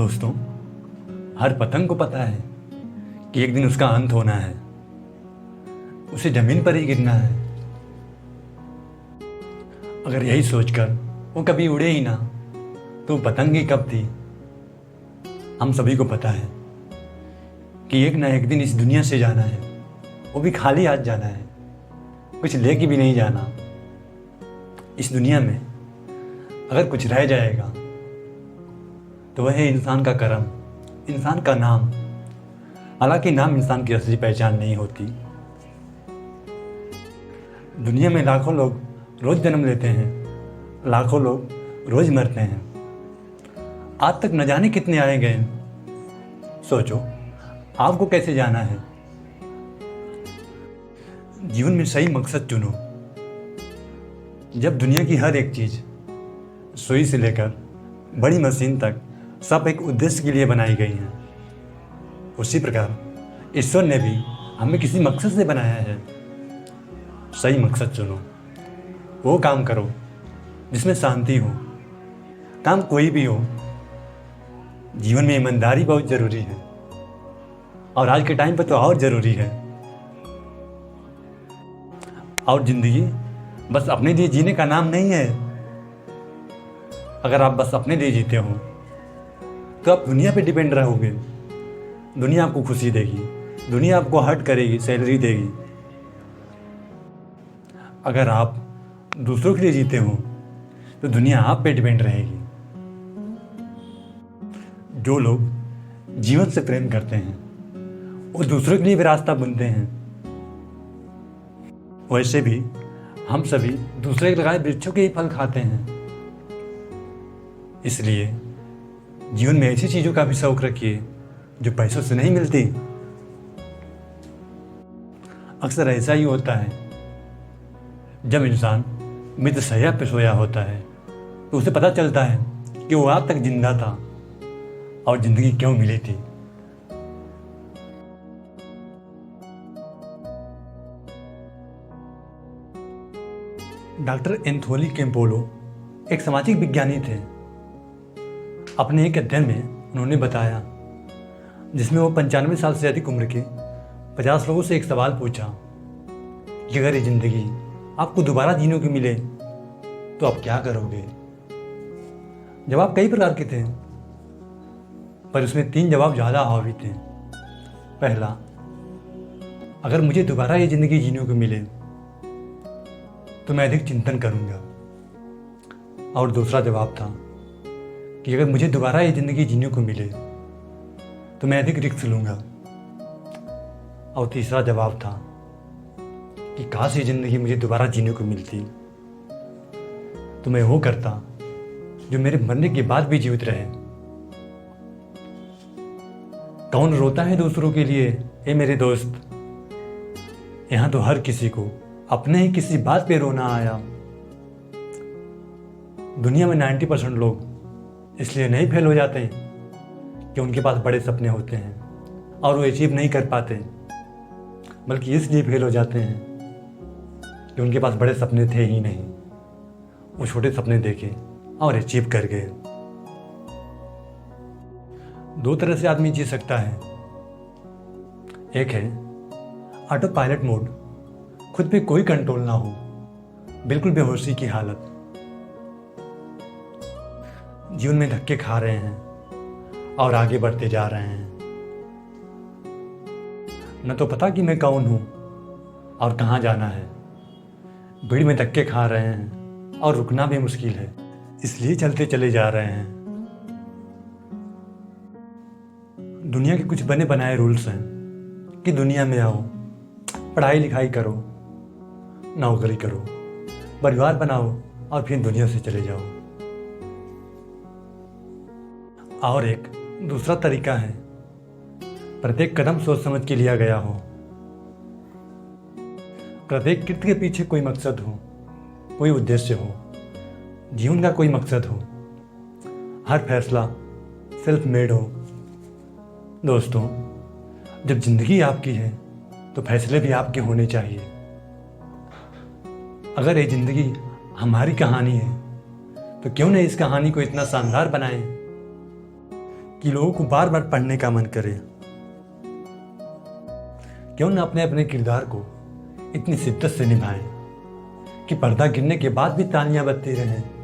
दोस्तों, हर पतंग को पता है कि एक दिन उसका अंत होना है, उसे जमीन पर ही गिरना है। अगर यही सोचकर वो कभी उड़े ही ना तो पतंग ही कब थी। हम सभी को पता है कि एक ना एक दिन इस दुनिया से जाना है, वो भी खाली हाथ जाना है, कुछ लेके भी नहीं जाना। इस दुनिया में अगर कुछ रह जाएगा तो वह है इंसान का कर्म, इंसान का नाम। हालांकि नाम इंसान की असली पहचान नहीं होती। दुनिया में लाखों लोग रोज जन्म लेते हैं, लाखों लोग रोज मरते हैं। आज तक न जाने कितने आए गए। सोचो आपको कैसे जाना है। जीवन में सही मकसद चुनो। जब दुनिया की हर एक चीज, सुई से लेकर बड़ी मशीन तक, सब एक उद्देश्य के लिए बनाई गई हैं, उसी प्रकार ईश्वर ने भी हमें किसी मकसद से बनाया है। सही मकसद चुनो, वो काम करो जिसमें शांति हो। काम कोई भी हो, जीवन में ईमानदारी बहुत जरूरी है, और आज के टाइम पर तो और जरूरी है। और जिंदगी बस अपने लिए जीने का नाम नहीं है। अगर आप बस अपने लिए जीते हो तो आप दुनिया पे डिपेंड रहोगे। दुनिया आपको खुशी देगी, दुनिया आपको हर्ट करेगी, सैलरी देगी। अगर आप दूसरों के लिए जीते हो तो दुनिया आप पे डिपेंड रहेगी। जो लोग जीवन से प्रेम करते हैं वो दूसरों के लिए भी रास्ता बुनते हैं। वैसे भी हम सभी दूसरे के लगाए वृक्षों के ही फल खाते हैं। इसलिए जीवन में ऐसी चीजों का भी शौक रखिए जो पैसों से नहीं मिलती। अक्सर ऐसा ही होता है, जब इंसान मृतशैया पे सोया होता है तो उसे पता चलता है कि वो आज तक जिंदा था और जिंदगी क्यों मिली थी। डॉक्टर एंथोनी कैम्पोलो एक सामाजिक विज्ञानी थे। अपने एक अध्ययन में उन्होंने बताया, जिसमें वो 95 साल से अधिक उम्र के 50 लोगों से एक सवाल पूछा कि अगर ये जिंदगी आपको दोबारा जीने को मिले तो आप क्या करोगे। जवाब कई प्रकार के थे, पर उसमें 3 जवाब ज़्यादा हावी थे। पहला, अगर मुझे दोबारा ये जिंदगी जीने को मिले तो मैं अधिक चिंतन करूंगा। और दूसरा जवाब था कि अगर मुझे दोबारा ये जिंदगी जीने को मिले तो मैं अधिक रिस्क लूंगा। और तीसरा जवाब था कि काश ये जिंदगी मुझे दोबारा जीने को मिलती तो मैं वो करता जो मेरे मरने के बाद भी जीवित रहे। कौन रोता है दूसरों के लिए, ए मेरे दोस्त। यहां तो हर किसी को अपने ही किसी बात पे रोना आया। दुनिया में 90% लोग इसलिए नहीं फेल हो जाते कि उनके पास बड़े सपने होते हैं और वो अचीव नहीं कर पाते, बल्कि इसलिए फेल हो जाते हैं कि उनके पास बड़े सपने थे ही नहीं। वो छोटे सपने देखे और अचीव कर गए। 2 तरह से आदमी जी सकता है। एक है ऑटो पायलट मोड, खुद पे कोई कंट्रोल ना हो, बिल्कुल बेहोशी की हालत। जीवन में धक्के खा रहे हैं और आगे बढ़ते जा रहे हैं। न तो पता कि मैं कौन हूं और कहां जाना है। भीड़ में धक्के खा रहे हैं और रुकना भी मुश्किल है, इसलिए चलते चले जा रहे हैं। दुनिया के कुछ बने बनाए रूल्स हैं कि दुनिया में आओ, पढ़ाई लिखाई करो, नौकरी करो, परिवार बनाओ और फिर दुनिया से चले जाओ। और एक दूसरा तरीका है, प्रत्येक कदम सोच समझ के लिया गया हो। प्रत्येक कृत्य के पीछे कोई मकसद हो, कोई उद्देश्य हो, जीवन का कोई मकसद हो। हर फैसला सेल्फ मेड हो। दोस्तों, जब जिंदगी आपकी है तो फैसले भी आपके होने चाहिए। अगर ये जिंदगी हमारी कहानी है तो क्यों न इस कहानी को इतना शानदार बनाएं कि लोगों को बार बार पढ़ने का मन करे। क्यों न अपने अपने किरदार को इतनी शिद्दत से निभाएं कि पर्दा गिरने के बाद भी तालियां बजती रहें।